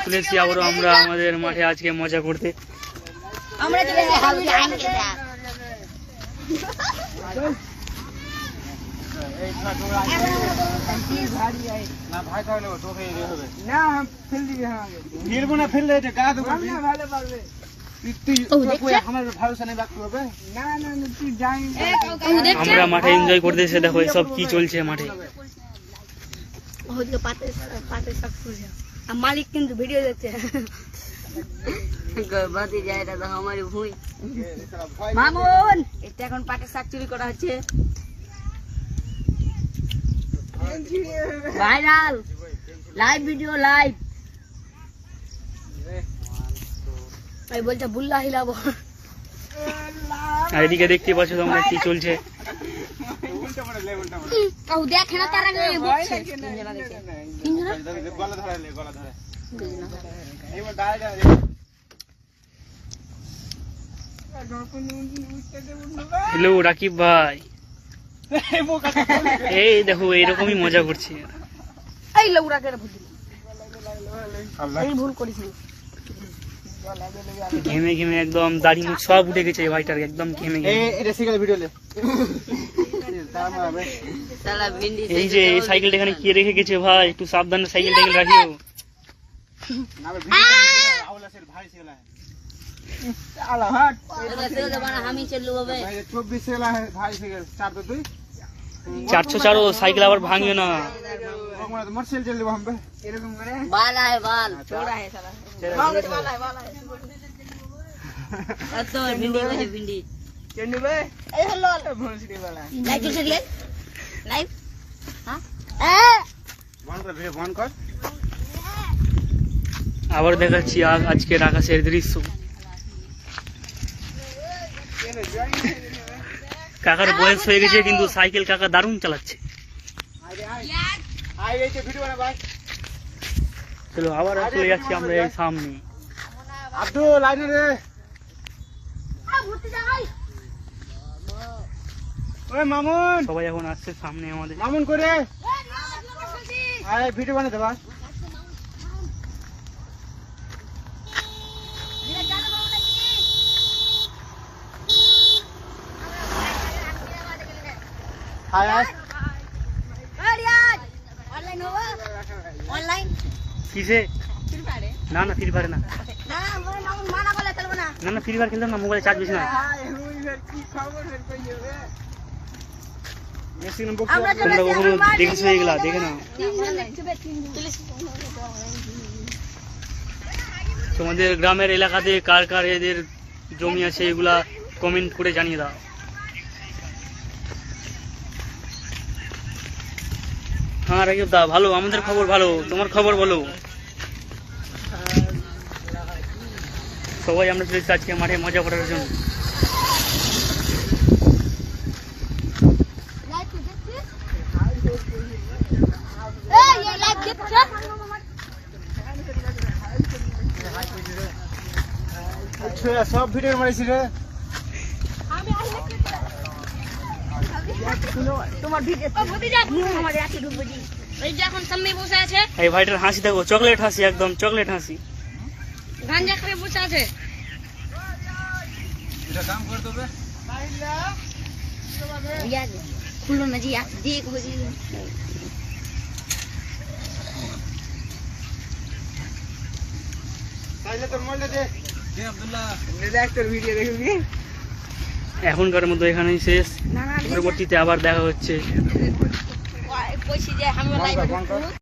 চলে এসেছি আবারও আমরা আমাদের মাঠে আজকে মজা করতে। আমরা মাঠে এনজয় করতে এসে দেখো সব কি চলছে মাঠে। মালিক কিন্তু ভিডিও দেখছে। মামুন এটা এখন পাটের শাক চুরি করা হচ্ছে, ভাইরাল লাইভ ভিডিও লাইভ। আমি বলছে বুল্লা হিলাবো। আর এদিকে দেখতে পাচ্ছ তোমরা কি চলছে। দেখে না তারা হ্যালো রাকিব ভাই, এই দেখো এইরকমই মজা করছি। এই লৌরাকে ভুল করিস। ঘেমে ঘেমে একদম দাড়ি মুখ সব উঠে গেছে ভাইটার, একদম ঘেমে ঘেমে। এই যে এই সাইকেলটা এখানে কে রেখে গেছে ভাই, একটু সাবধানে সাইকেল টাইকেল রাখিও। আমি চললু হবে 404 সাইকেল আবার ভাঙিও না। बाला है बाल छोड़ा है साला बाला है तो भिंडी है भिंडी चंडी बे ए हेलो भोंसड़ी वाला लाइक से ले लाइव हां बंद कर वीडियो बंद कर। আবার দেখাচ্ছি আজকের আকাশের দৃশ্য। কাকার বয়স হয়ে গেছে কিন্তু সাইকেল কাকা দারুণ চালাচ্ছে। চলো আবার চলে যাচ্ছি আমরা এই সামনে। আব্দুল লাইনে রে ওই মামুন, সবাই এখন আসছে সামনে আমাদের। মামুন করে আয় ভিডিও বানাতে বা हाय हाय ऑनलाइन होगा ऑनलाइन কিসে? फ्री फायर না না ফ্রি ফায়ার না, ना माना बोले चलबो ना না না ফ্রি ফায়ার খেলতাম না, মোবাইলে চার্জ বেশি না। মেসি নম্বর আমরা তোমরা কখনো দেখেছো এগুলা? দেখে না। তিনজন দেখবে তিনজন তোমাদের গ্রামের এলাকাতে কার কার এদের জমি আছে এগুলা কমেন্ট করে জানিয়ে দাও। হ্যাঁ রাকিব দা ভালো, আমাদের খবর ভালো, তোমার খবর বলো। সবাই আমরা চলে এসেছি আজকে মাঠে মজা করার জন্য। लाइव को देखते ए ये लाइव देखते अच्छा सब ভিডিও বানাইছি রে। তোমার ভিডিও ভতিজা আমাদের আছে ডুবজি এই যে এখন সামনে বসে আছে এই ভাইটার হাসি দেখো, চকলেট হাসি, একদম চকলেট হাসি। গাঞ্জা করে বসে আছে। এটা কাম করে দেবে भैया खुलो ना जी आप देख हो जी তাইলে তোর মোবাইলটা দে জি আব্দুল্লাহ রিল্যাক্সের ভিডিও দেখবি। এখনকার মতো এখানেই শেষ, না না পরবর্তীতে আবার দেখা হচ্ছে। পয়সা যে আমি লাইভ